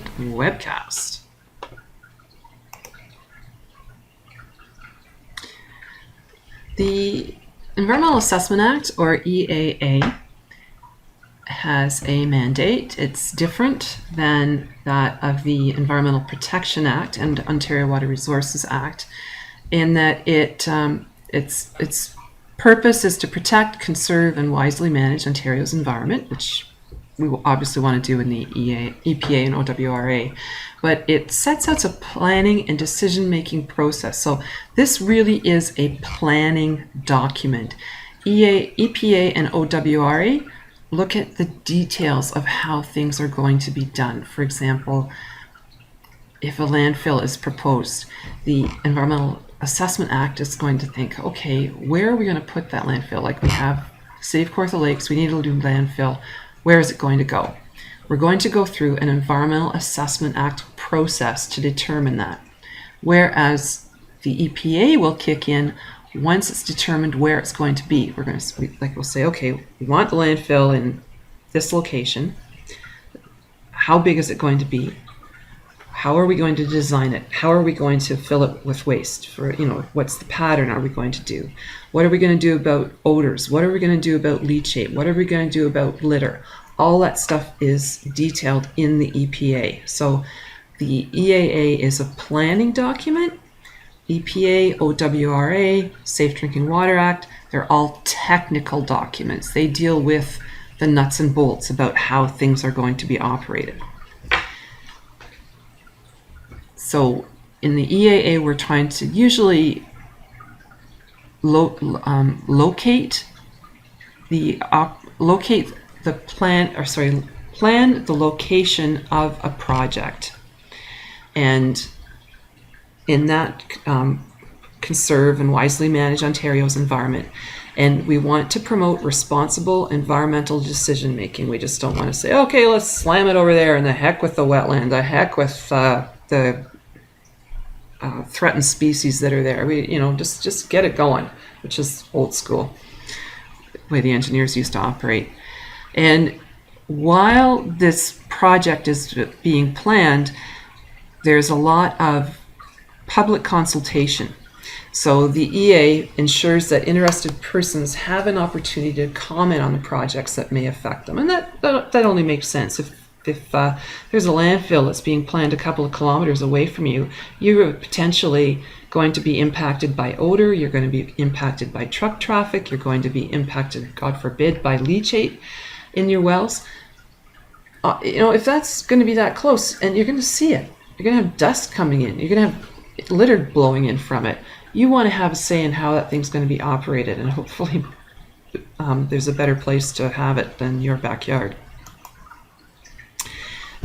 Assessment webcast. The Environmental Assessment Act, or EAA, has a mandate. It's different than that of the Environmental Protection Act and Ontario Water Resources Act in that its purpose is to protect, conserve, and wisely manage Ontario's environment, which we will obviously want to do in the EPA and OWRA, but it sets out a planning and decision-making process. So this really is a planning document. EPA and OWRA look at the details of how things are going to be done. For example, if a landfill is proposed, the Environmental Assessment Act is going to think, okay, where are we going to put that landfill? Like we have City of Kawartha Lakes, we need a new landfill. Where is it going to go? We're going to go through an Environmental Assessment Act process to determine that. Whereas the EPA will kick in once it's determined where it's going to be. We'll say, okay, we want the landfill in this location. How big is it going to be? How are we going to design it? How are we going to fill it with waste? What's the pattern are we going to do? What are we going to do about odors? What are we going to do about leachate? What are we going to do about litter? All that stuff is detailed in the EPA. So the EAA is a planning document. EPA, OWRA, Safe Drinking Water Act, they're all technical documents. They deal with the nuts and bolts about how things are going to be operated. So in the EAA, we're trying to usually plan the location of a project, and in that conserve and wisely manage Ontario's environment. And we want to promote responsible environmental decision making. We just don't want to say, okay, let's slam it over there and the heck with the wetland, the heck with the threatened species that are there. We, just get it going, which is old school, the way the engineers used to operate. And while this project is being planned, there's a lot of public consultation. So the EA ensures that interested persons have an opportunity to comment on the projects that may affect them. And that only makes sense. If there's a landfill that's being planned a couple of kilometers away from you, you're potentially going to be impacted by odor, you're going to be impacted by truck traffic, you're going to be impacted, God forbid, by leachate in your wells. If that's going to be that close, and you're going to see it, you're going to have dust coming in, you're going to have litter blowing in from it. You want to have a say in how that thing's going to be operated, and hopefully there's a better place to have it than your backyard.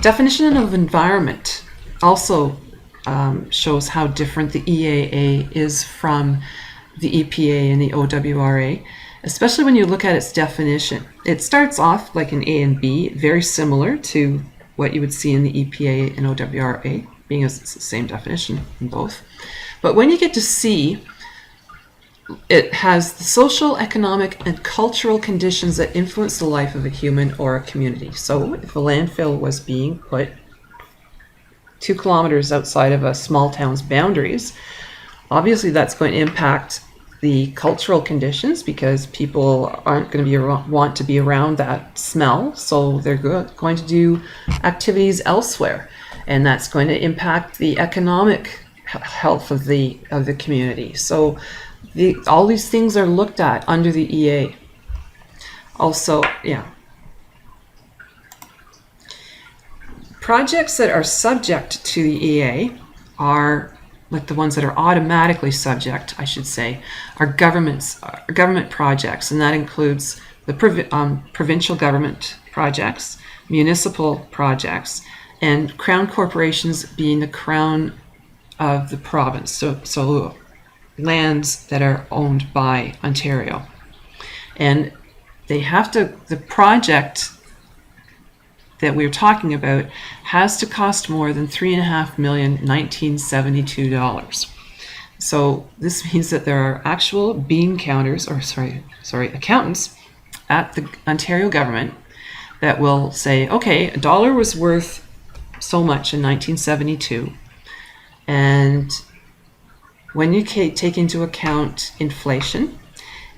Definition of environment also shows how different the EAA is from the EPA and the OWRA, especially when you look at its definition. It starts off like an A and B, very similar to what you would see in the EPA and OWRA, being as it's the same definition in both. But when you get to C, it has the social, economic, and cultural conditions that influence the life of a human or a community. So if a landfill was being put 2 kilometers outside of a small town's boundaries, obviously that's going to impact the cultural conditions because people aren't going to want to be around that smell. So they're going to do activities elsewhere. And that's going to impact the economic health of the community. So all these things are looked at under the EA. Also, projects that are subject to the EA are, like the ones that are automatically subject, I should say, are government projects, and that includes the provincial government projects, municipal projects, and crown corporations being the crown of the province. So lands that are owned by Ontario. And they have to, the project that we're talking about has to cost more than $3,519,772. So this means that there are actual bean counters, accountants at the Ontario government that will say, okay, $1 was worth so much in 1972. And when you take into account inflation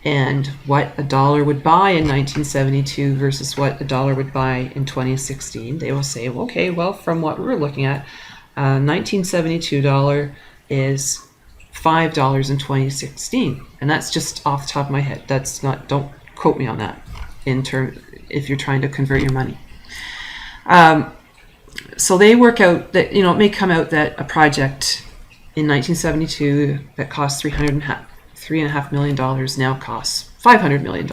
and what a dollar would buy in 1972 versus what a dollar would buy in 2016, they will say, well, okay, well, from what we're looking at, 1972 dollar is $5 in 2016, and that's just off the top of my head. That's not, don't quote me on that in term if you're trying to convert your money. So they work out that, you know, it may come out that a project in 1972 that cost $3.5 million now costs $500 million.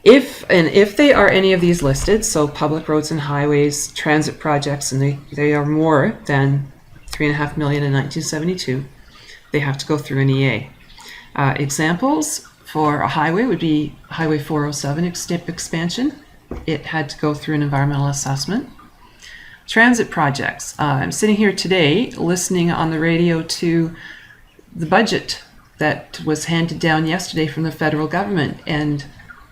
If they are any of these listed, so public roads and highways, transit projects, and they are more than $3.5 million in 1972, they have to go through an EA. Examples for a highway would be Highway 407 expansion. It had to go through an environmental assessment. Transit projects. I'm sitting here today listening on the radio to the budget that was handed down yesterday from the federal government, and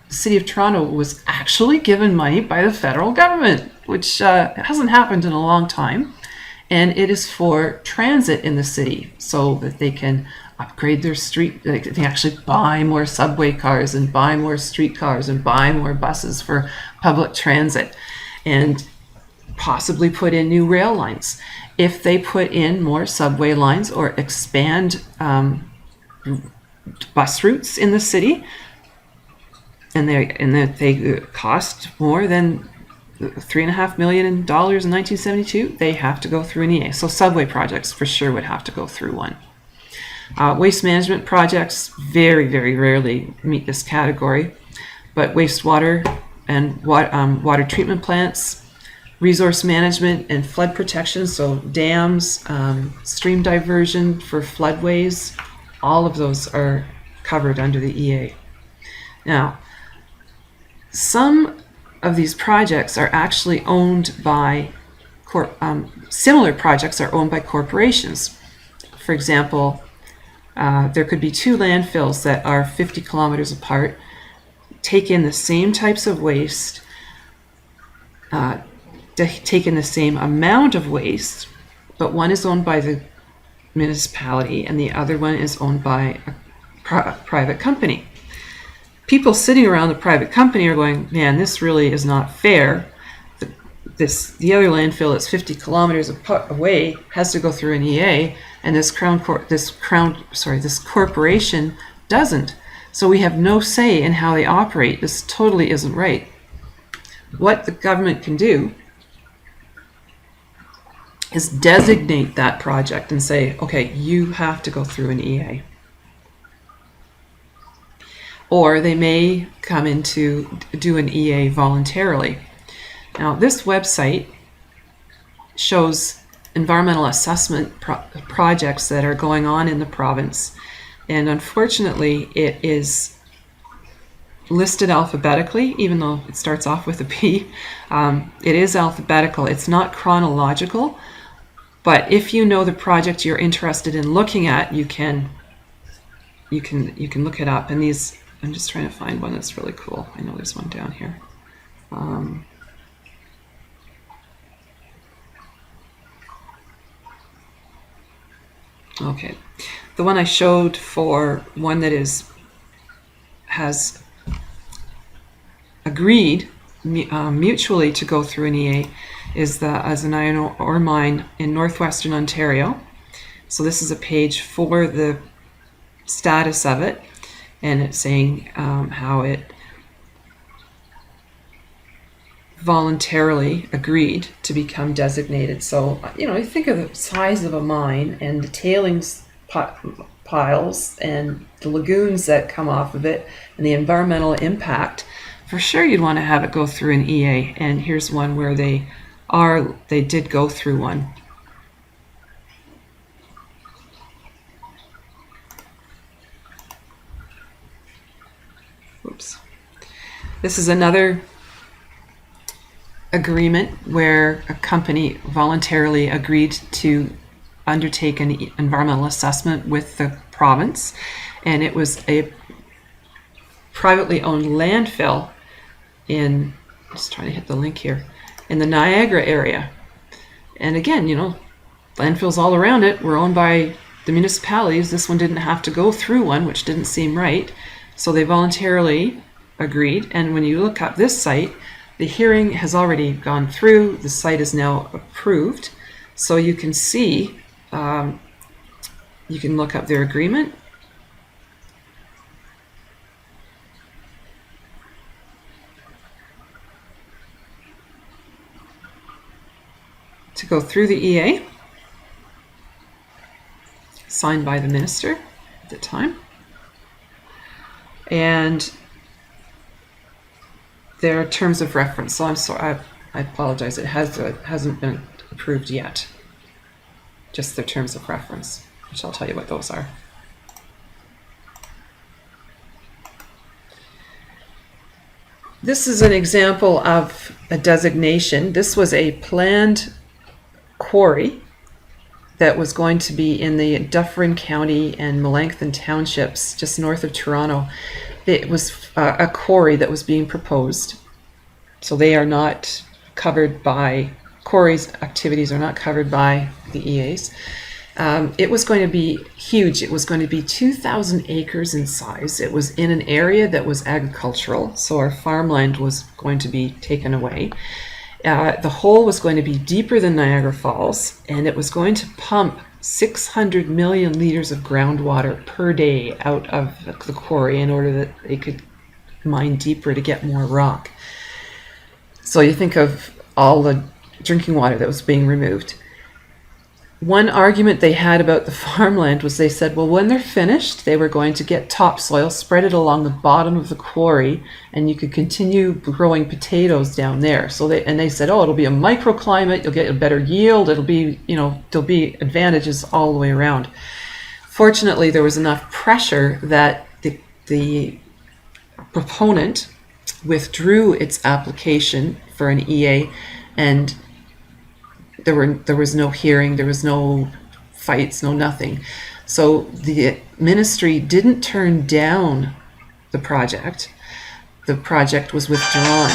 the City of Toronto was actually given money by the federal government, which hasn't happened in a long time. And it is for transit in the city so that they can upgrade their street. They can actually buy more subway cars and buy more streetcars and buy more buses for public transit and possibly put in new rail lines. If they put in more subway lines or expand bus routes in the city, and they cost more than $3.5 million in 1972, they have to go through an EA. So subway projects for sure would have to go through one. Waste management projects very, very rarely meet this category, but wastewater and water treatment plants, resource management and flood protection, so dams, stream diversion for floodways, all of those are covered under the EA. Now, some of these projects are actually owned by similar projects are owned by corporations. For example, there could be two landfills that are 50 kilometers apart, take in the same types of waste, take in the same amount of waste, but one is owned by the municipality and the other one is owned by a private company. People sitting around the private company are going, man, this really is not fair. The other landfill that's 50 kilometers away has to go through an EA, and this corporation doesn't. So we have no say in how they operate. This totally isn't right. What the government can do is designate that project and say, okay, you have to go through an EA. Or they may come in to do an EA voluntarily. Now, this website shows environmental assessment projects that are going on in the province, and unfortunately, it is listed alphabetically, even though it starts off with a P. It is alphabetical. It's not chronological, but if you know the project you're interested in looking at, you can look it up. And these, I'm just trying to find one that's really cool. I know there's one down here. Okay, the one I showed for one that has agreed mutually to go through an EA is as an iron ore mine in northwestern Ontario. So this is a page for the status of it, and it's saying how it voluntarily agreed to become designated. So, you know, you think of the size of a mine and the tailings piles and the lagoons that come off of it and the environmental impact. For sure you'd want to have it go through an EA, and here's one where they did go through one. Oops. This is another agreement where a company voluntarily agreed to undertake an environmental assessment with the province, and it was a privately owned landfill in, just trying to hit the link here, in the Niagara area. And again, landfills all around it were owned by the municipalities. This one didn't have to go through one, which didn't seem right. So they voluntarily agreed. And when you look up this site, the hearing has already gone through. The site is now approved. So you can see, you can look up their agreement. To go through the EA, signed by the minister at the time. And there are terms of reference. So I'm sorry, I apologize. It hasn't been approved yet. Just the terms of reference, which I'll tell you what those are. This is an example of a designation. This was a planned quarry that was going to be in the Dufferin County and Melanchthon townships just north of Toronto. It was a quarry that was being proposed. So they are not covered by, quarries activities are not covered by the EAs. It was going to be huge. It was going to be 2,000 acres in size. It was in an area that was agricultural, so our farmland was going to be taken away. The hole was going to be deeper than Niagara Falls, and it was going to pump 600 million liters of groundwater per day out of the quarry in order that they could mine deeper to get more rock. So you think of all the drinking water that was being removed. One argument they had about the farmland was they said, well, when they're finished, they were going to get topsoil, spread it along the bottom of the quarry, and you could continue growing potatoes down there. So they said, oh, it'll be a microclimate, you'll get a better yield, it'll be, there'll be advantages all the way around. Fortunately, there was enough pressure that the proponent withdrew its application for an EA, and there was no hearing, there was no fights, no nothing. So the ministry didn't turn down the project. The project was withdrawn.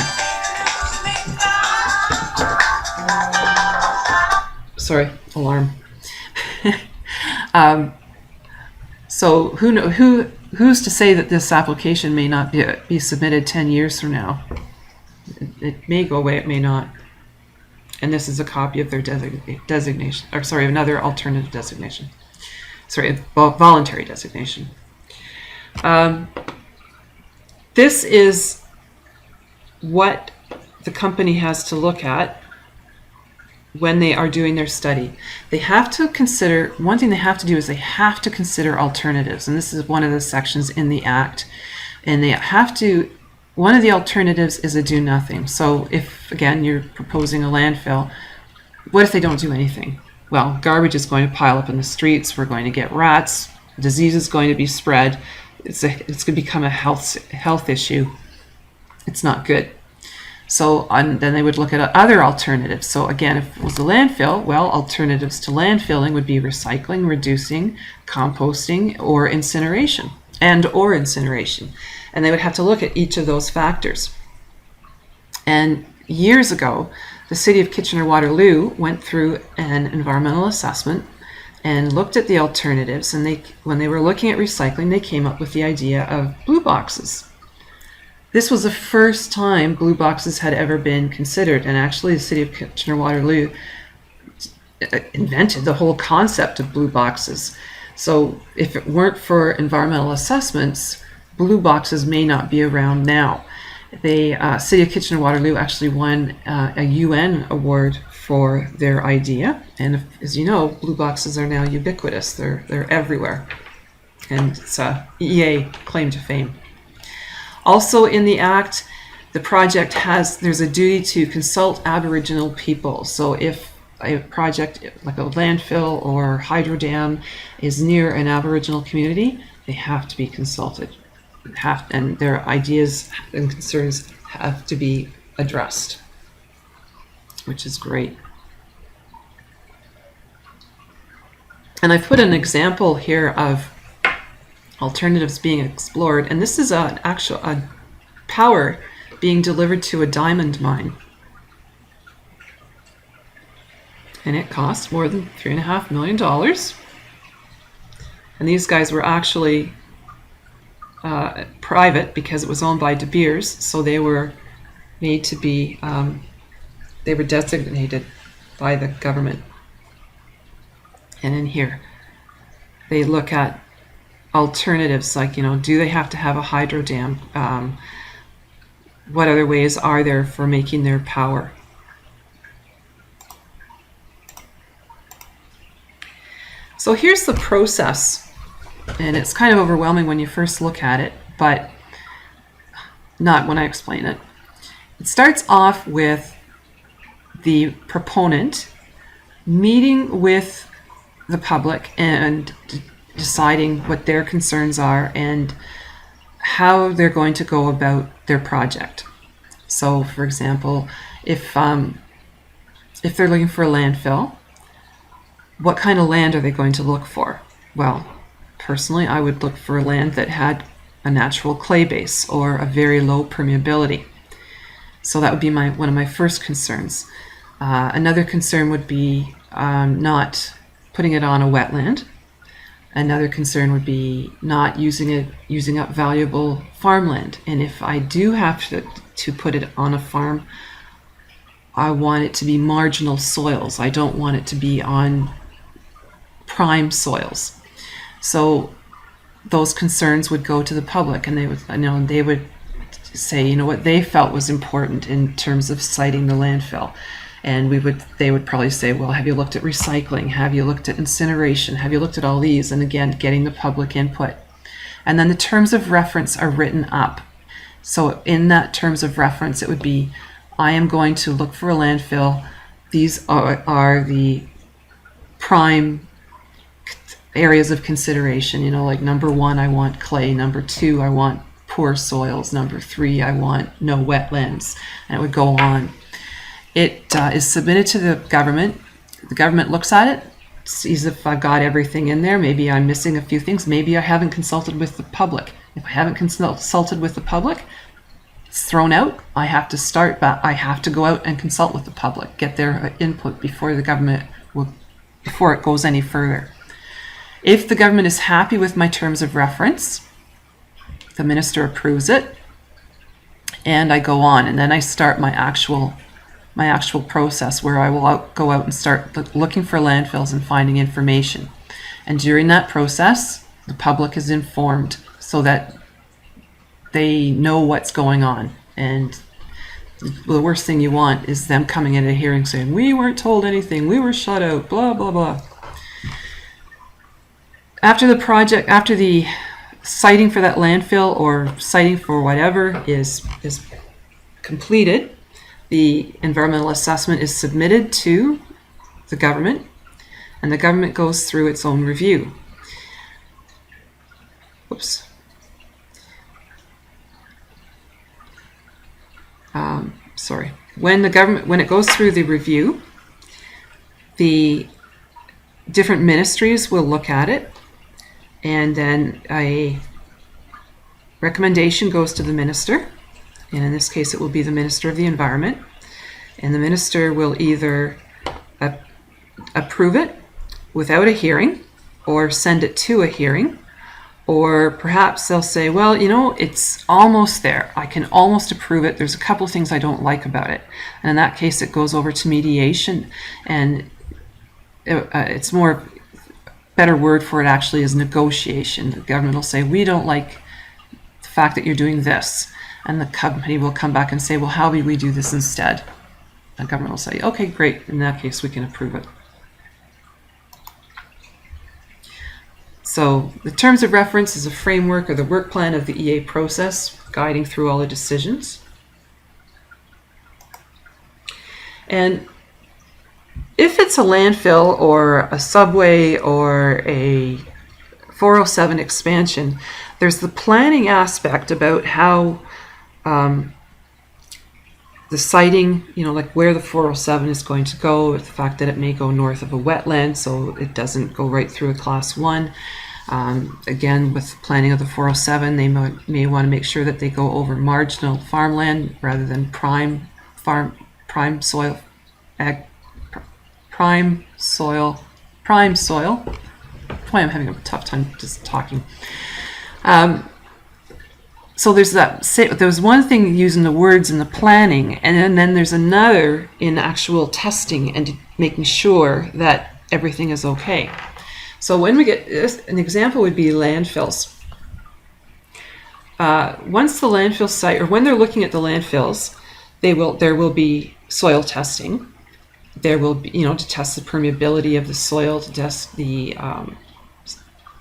Sorry, alarm. So who's to say that this application may not be submitted 10 years from now? It may go away, it may not. And this is a copy of their designation, or sorry, another alternative designation. Sorry, voluntary designation. This is what the company has to look at when they are doing their study. They have to consider, one thing they have to do is they have to consider alternatives. And this is one of the sections in the Act. And they have to, one of the alternatives is a do nothing. So if, again, you're proposing a landfill, what if they don't do anything? Well, garbage is going to pile up in the streets. We're going to get rats. Disease is going to be spread. It's going to become a health issue. It's not good. So then they would look at other alternatives. So again, if it was a landfill, well, alternatives to landfilling would be recycling, reducing, composting, or incineration, or incineration. And they would have to look at each of those factors. And years ago, the city of Kitchener-Waterloo went through an environmental assessment and looked at the alternatives. And when they were looking at recycling, they came up with the idea of blue boxes. This was the first time blue boxes had ever been considered. And actually, the city of Kitchener-Waterloo invented the whole concept of blue boxes. So if it weren't for environmental assessments, blue boxes may not be around now. The city of Kitchener-Waterloo actually won a UN award for their idea. And as you know, blue boxes are now ubiquitous. They're everywhere. And it's a EAA claim to fame. Also in the Act, the project there's a duty to consult Aboriginal people. So if a project like a landfill or hydro dam is near an Aboriginal community, they have to be consulted. And their ideas and concerns have to be addressed, which is great. And I've put an example here of alternatives being explored, and this is a power being delivered to a diamond mine. and it cost more than $3.5 million. And these guys were actually private because it was owned by De Beers, so they were made to be, they were designated by the government. And in here, they look at alternatives, like, you know, do they have to have a hydro dam? What other ways are there for making their power? So here's the process, and it's kind of overwhelming when you first look at it, but not when I explain it. It starts off with the proponent meeting with the public and deciding what their concerns are and how they're going to go about their project. So, for example, if they're looking for a landfill, what kind of land are they going to look for? Well, personally, I would look for land that had a natural clay base or a very low permeability. So that would be one of my first concerns. Another concern would be not putting it on a wetland. Another concern would be not using up valuable farmland. And if I do have to put it on a farm, I want it to be marginal soils. I don't want it to be on prime soils. So those concerns would go to the public, and they would say, you know, what they felt was important in terms of siting the landfill. And they would probably say, well, have you looked at recycling? Have you looked at incineration? Have you looked at all these? And again, getting the public input. And then the terms of reference are written up. So in that terms of reference, it would be, I am going to look for a landfill. These are the prime areas of consideration. You know, like number 1, I want clay. Number 2, I want poor soils. Number 3, I want no wetlands. And it would go on. It is submitted to the government. The government looks at it, sees if I've got everything in there. Maybe I'm missing a few things. Maybe I haven't consulted with the public. If I haven't consulted with the public, it's thrown out. I have to go out and consult with the public, get their input before before it goes any further. If the government is happy with my terms of reference, the minister approves it, and I go on, and then I start my actual process, where I will go out and start looking for landfills and finding information. And during that process, the public is informed so that they know what's going on. And the worst thing you want is them coming in a hearing saying, we weren't told anything, we were shut out, blah, blah, blah. After the siting for that landfill or siting for whatever is completed, the environmental assessment is submitted to the government, and the government goes through its own review. Oops. Sorry. When it goes through the review, the different ministries will look at it, and then a recommendation goes to the minister. And in this case, it will be the Minister of the Environment. And the minister will either approve it without a hearing or send it to a hearing. Or perhaps they'll say, well, you know, it's almost there. I can almost approve it. There's a couple of things I don't like about it. And in that case, it goes over to mediation. And it's better word for it actually is negotiation. The government will say, we don't like the fact that you're doing this. And the company will come back and say, well, how do we do this instead? The government will say, okay, great. In that case, we can approve it. So the terms of reference is a framework or the work plan of the EA process, guiding through all the decisions. And if it's a landfill or a subway or a 407 expansion, there's the planning aspect about how the siting, you know, like where the 407 is going to go, the fact that it may go north of a wetland, so it doesn't go right through a class 1. Again, with planning of the 407, they may want to make sure that they go over marginal farmland rather than prime soil, prime soil. Boy, I'm having a tough time just talking. So there's there's one thing using the words in the planning, and then there's another in actual testing and making sure that everything is okay. So when we get this, an example would be landfills. Once the landfill site, or when they're looking at the landfills, there will be soil testing. There will be, to test the permeability of the soil, to test the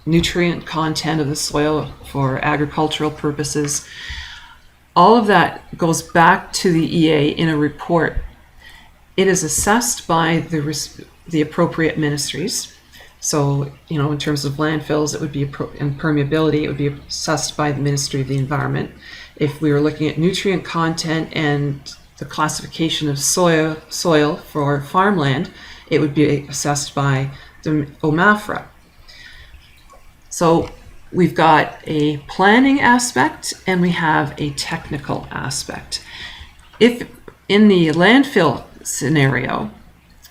nutrient content of the soil for agricultural purposes. All of that goes back to the EA in a report. It is assessed by the appropriate ministries. So, in terms of landfills, it would be and permeability, it would be assessed by the Ministry of the Environment. If we were looking at nutrient content and the classification of soil for farmland, it would be assessed by the OMAFRA. So we've got a planning aspect and we have a technical aspect. If in the landfill scenario,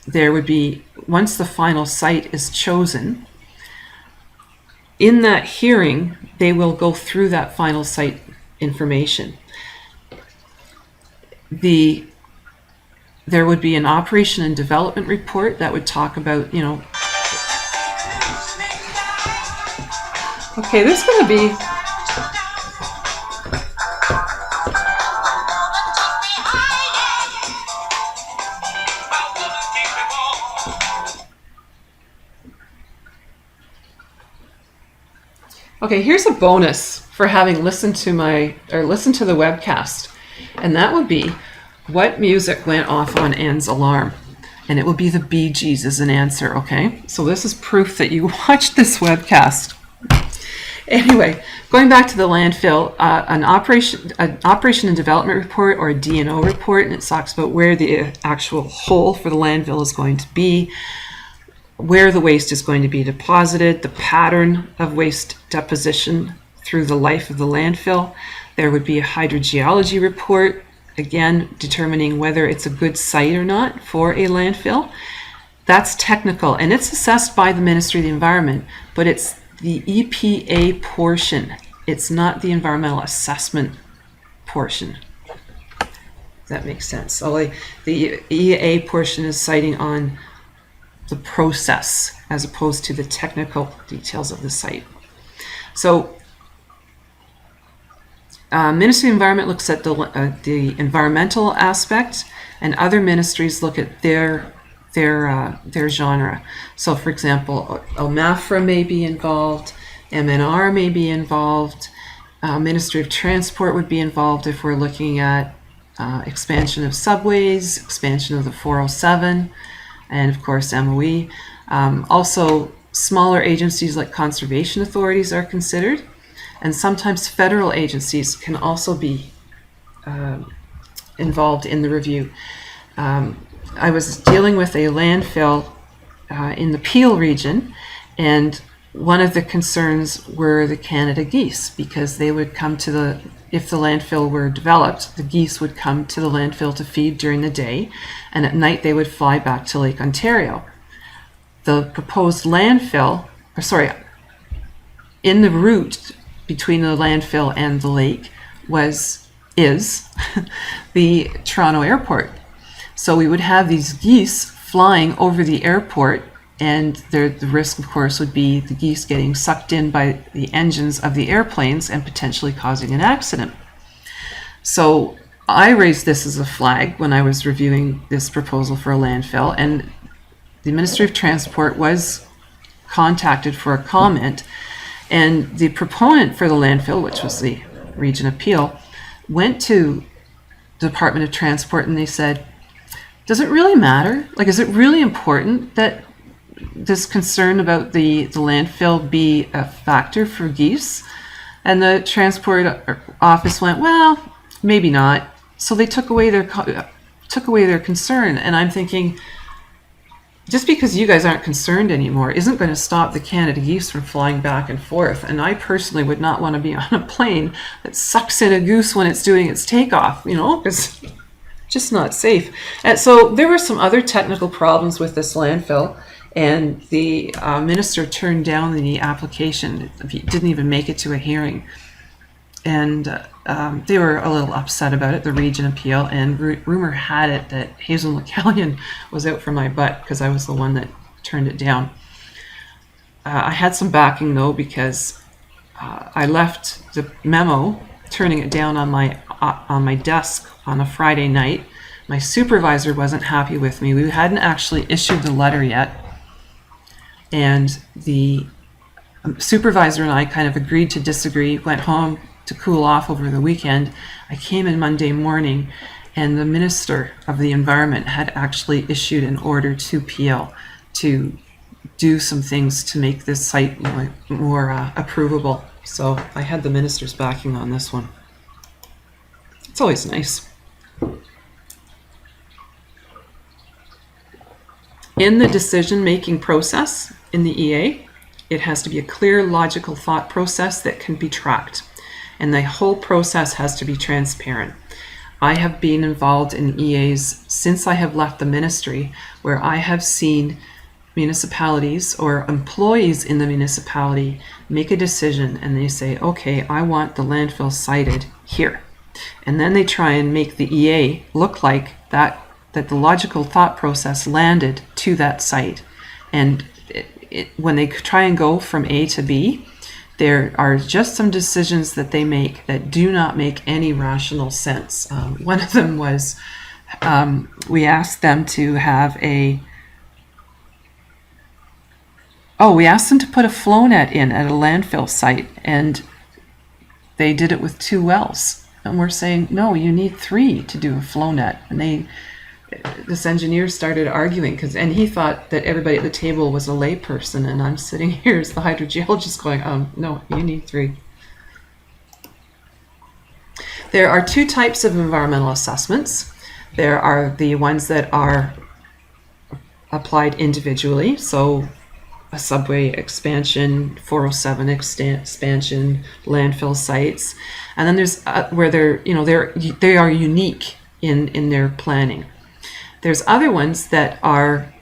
there would be, once the final site is chosen, in that hearing, they will go through that final site information. There would be an operation and development report that would talk about, okay, there's going to be okay, here's a bonus for having listened to the webcast, and that would be what music went off on Anne's alarm, and it will be the Bee Gees as an answer. Okay, so this is proof that you watched this webcast. Anyway, going back to the landfill, an operation and development report, or a D&O report, and it talks about where the actual hole for the landfill is going to be, where the waste is going to be deposited, the pattern of waste deposition through the life of the landfill. There would be a hydrogeology report, again, determining whether it's a good site or not for a landfill. That's technical, and it's assessed by the Ministry of the Environment, but it's the EPA portion. It's not the environmental assessment portion. Does that make sense? So the EAA portion is citing on the process as opposed to the technical details of the site. So Ministry of Environment looks at the environmental aspect, and other ministries look at their genre. So, for example, OMAFRA may be involved, MNR may be involved, Ministry of Transport would be involved if we're looking at expansion of subways, expansion of the 407, and of course MOE. Also, smaller agencies like conservation authorities are considered, and sometimes federal agencies can also be involved in the review. I was dealing with a landfill in the Peel region, and one of the concerns were the Canada geese, because they would come to if the landfill were developed, the geese would come to the landfill to feed during the day, and at night they would fly back to Lake Ontario. The proposed landfill, in the route between the landfill and the lake is the Toronto airport. So we would have these geese flying over the airport, and the risk, of course, would be the geese getting sucked in by the engines of the airplanes and potentially causing an accident. So I raised this as a flag when I was reviewing this proposal for a landfill, and the Ministry of Transport was contacted for a comment, and the proponent for the landfill, which was the Region of Peel, went to the Department of Transport and they said, does it really matter? Like, is it really important that this concern about the landfill be a factor for geese? And the transport office went, well, maybe not. So they took away their concern. And I'm thinking, just because you guys aren't concerned anymore isn't going to stop the Canada geese from flying back and forth. And I personally would not want to be on a plane that sucks in a goose when it's doing its takeoff, because just not safe. And so there were some other technical problems with this landfill, and the minister turned down the application. It didn't even make it to a hearing. And they were a little upset about it, the region appeal, and rumor had it that Hazel McCallion was out for my butt because I was the one that turned it down. I had some backing though, because I left the memo turning it down on my desk on a Friday night. My supervisor wasn't happy with me. We hadn't actually issued the letter yet, and the supervisor and I kind of agreed to disagree, went home to cool off over the weekend. I came in Monday morning, and the Minister of the Environment had actually issued an order to PL to do some things to make this site more approvable. So I had the Minister's backing on this one. It's always nice. In the decision-making process in the EA, it has to be a clear, logical thought process that can be tracked. And the whole process has to be transparent. I have been involved in EAs since I have left the ministry, where I have seen municipalities or employees in the municipality make a decision and they say, okay, I want the landfill sited here. And then they try and make the EA look like that the logical thought process landed to that site. And when they try and go from A to B, there are just some decisions that they make that do not make any rational sense. One of them was we asked them to have we asked them to put a flow net in at a landfill site, and they did it with 2 wells. And we're saying, no, you need 3 to do a flow net. And this engineer started arguing, and he thought that everybody at the table was a lay person, and I'm sitting here as the hydrogeologist going, no, you need 3. There are 2 types of environmental assessments. There are the ones that are applied individually, so a subway expansion, 407 expansion, landfill sites, and then there's where they are unique in their planning. There's other ones that are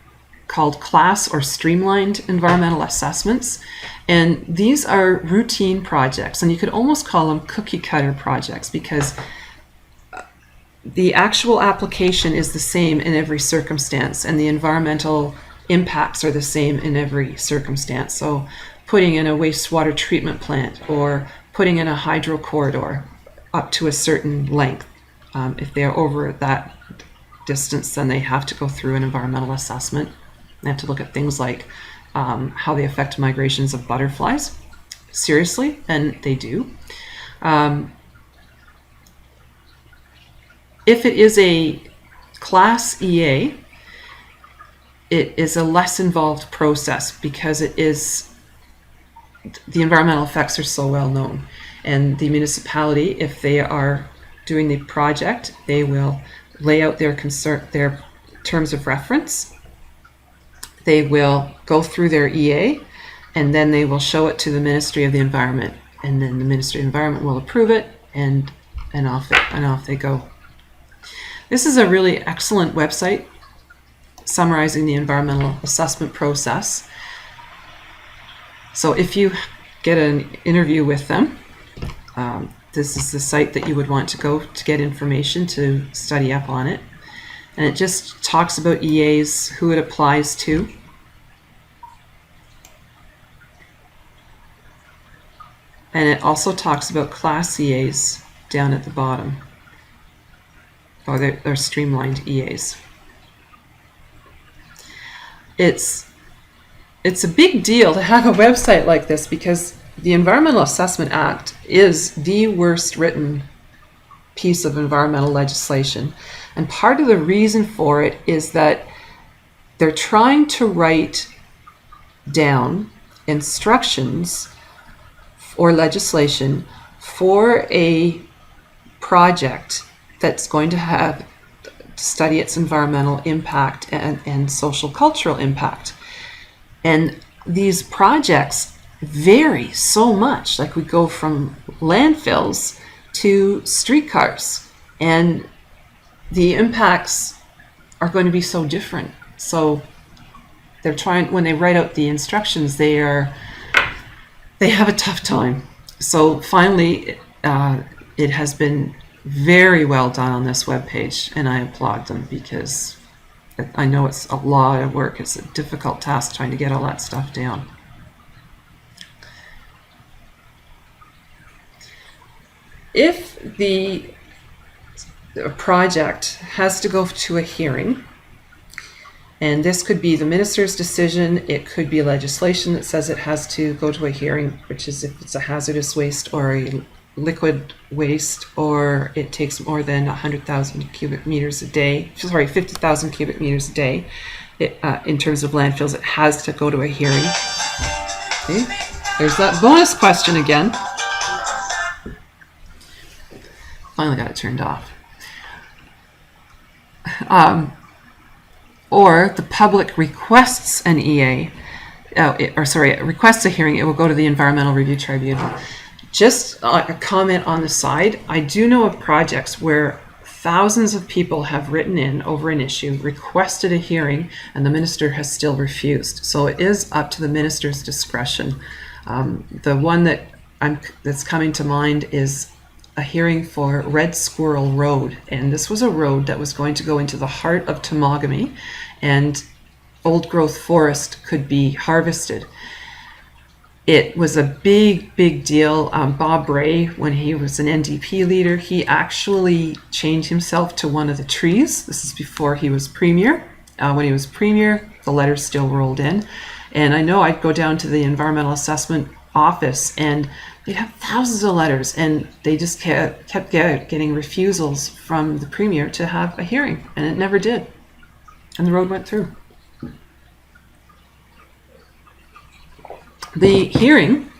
called class or streamlined environmental assessments, and these are routine projects, and you could almost call them cookie cutter projects because the actual application is the same in every circumstance, and the environmental impacts are the same in every circumstance. So putting in a wastewater treatment plant or putting in a hydro corridor up to a certain length, if they're over that distance, then they have to go through an environmental assessment. They have to look at things like how they affect migrations of butterflies. Seriously, and they do. If it is a class EA, it is a less involved process because the environmental effects are so well known. And the municipality, if they are doing the project, they will lay out their terms of reference. They will go through their EA, and then they will show it to the Ministry of the Environment, and then the Ministry of the Environment will approve it, and off they go. This is a really excellent website summarizing the environmental assessment process. So if you get an interview with them, this is the site that you would want to go to get information to study up on it. And it just talks about EAs, who it applies to. And it also talks about class EAs down at the bottom. Or they're streamlined EAs. It's a big deal to have a website like this because the Environmental Assessment Act is the worst written piece of environmental legislation. And part of the reason for it is that they're trying to write down instructions or legislation for a project that's going to have to study its environmental impact and social cultural impact. And these projects vary so much. Like we go from landfills to streetcars, and the impacts are going to be so different. So they're trying, when they write out the instructions, they have a tough time. So finally, it has been very well done on this webpage, and I applaud them, because I know it's a lot of work. It's a difficult task trying to get all that stuff down. If the project has to go to a hearing, and this could be the minister's decision, it could be legislation that says it has to go to a hearing, which is if it's a hazardous waste or a liquid waste, or it takes more than 100,000 cubic meters a day, sorry, 50,000 cubic meters a day. In terms of landfills, it has to go to a hearing. Okay. There's that bonus question again. Finally got it turned off. Or the public requests an EA, requests a hearing, it will go to the Environmental Review Tribunal. Just a comment on the side, I do know of projects where thousands of people have written in over an issue, requested a hearing, and the minister has still refused. So it is up to the minister's discretion. The one that's coming to mind is a hearing for Red Squirrel Road, and this was a road that was going to go into the heart of Temagami, and old growth forest could be harvested. It was a big deal. Bob Ray, when he was an NDP leader, he actually changed himself to one of the trees. This is before he was premier. When he was premier, the letters still rolled in, and I know I'd go down to the environmental assessment office, and they'd have thousands of letters, and they just kept getting refusals from the premier to have a hearing, and it never did, and the road went through. The hearing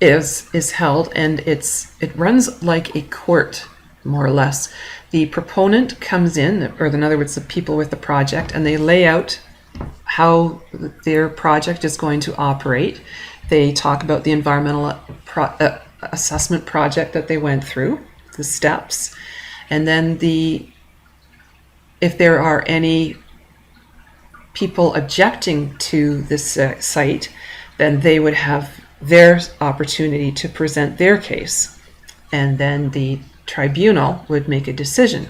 is held, and it runs like a court, more or less. The proponent comes in, or in other words, the people with the project, and they lay out how their project is going to operate. They talk about the environmental assessment project that they went through, the steps, and then if there are any people objecting to this site, then they would have their opportunity to present their case, and then the tribunal would make a decision.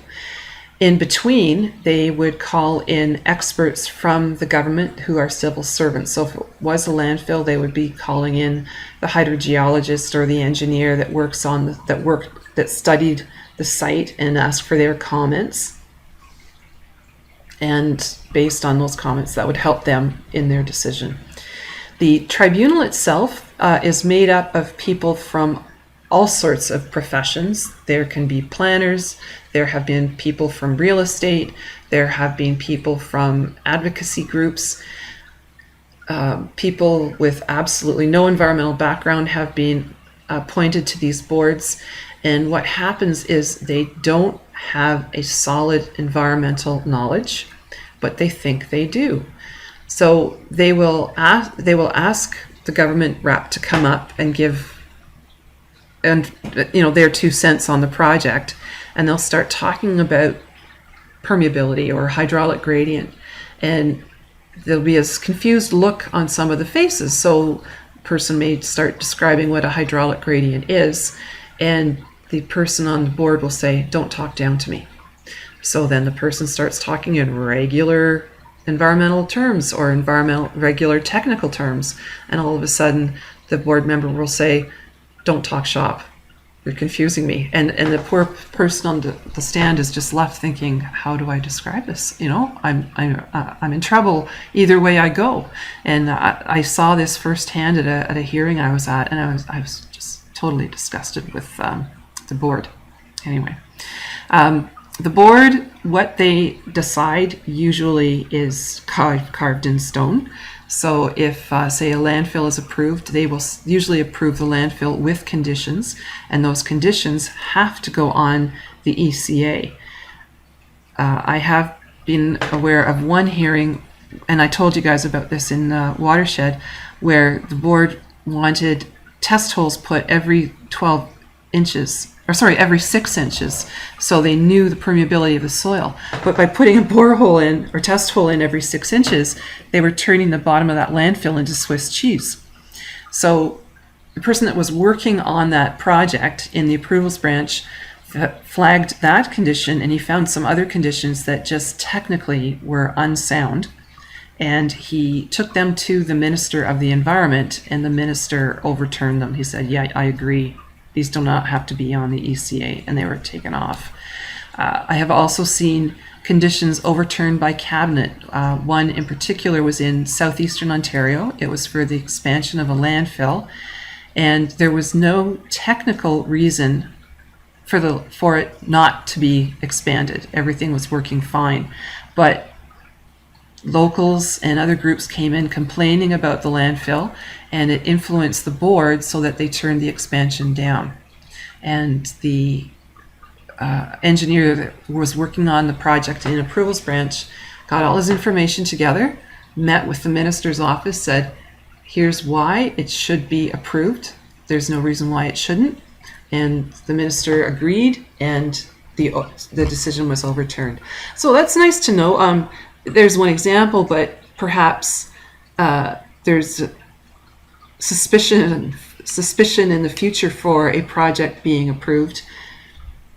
In between, they would call in experts from the government who are civil servants. So if it was a landfill, they would be calling in the hydrogeologist or the engineer that that studied the site, and ask for their comments. And based on those comments, that would help them in their decision. The tribunal itself is made up of people from all sorts of professions. There can be planners, there have been people from real estate, there have been people from advocacy groups, people with absolutely no environmental background have been appointed to these boards. And what happens is they don't have a solid environmental knowledge, but they think they do. So they will ask the government rep to come up and give their 2 cents on the project, and they'll start talking about permeability or hydraulic gradient, and there'll be a confused look on some of the faces. So the person may start describing what a hydraulic gradient is, and the person on the board will say, "Don't talk down to me." So then the person starts talking in regular environmental terms or regular technical terms, and all of a sudden the board member will say, "Don't talk shop. You're confusing me." And the poor person on the stand is just left thinking, "How do I describe this? I'm in trouble either way I go." And I saw this firsthand at a hearing I was at, and I was just totally disgusted with the board. Anyway, the board, what they decide usually is carved in stone. So if, say, a landfill is approved, they will usually approve the landfill with conditions, and those conditions have to go on the ECA. I have been aware of one hearing, and I told you guys about this in Watershed, where the board wanted test holes put every 12 inches, or sorry, every 6 inches. So they knew the permeability of the soil. But by putting a borehole in or test hole in every 6 inches, they were turning the bottom of that landfill into Swiss cheese. So the person that was working on that project in the approvals branch flagged that condition, and he found some other conditions that just technically were unsound. And he took them to the Minister of the Environment, and the minister overturned them. He said, yeah, I agree. These do not have to be on the ECA, and they were taken off. I have also seen conditions overturned by cabinet. One in particular was in southeastern Ontario. It was for the expansion of a landfill, and there was no technical reason for it not to be expanded. Everything was working fine, but locals and other groups came in complaining about the landfill, and it influenced the board so that they turned the expansion down. And the engineer that was working on the project in approvals branch got all his information together, met with the minister's office, said, here's why it should be approved. There's no reason why it shouldn't. And the minister agreed, and the decision was overturned. So that's nice to know. There's one example, but perhaps there's suspicion in the future for a project being approved.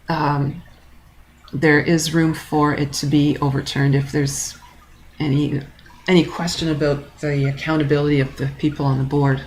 There is room for it to be overturned if there's any question about the accountability of the people on the board.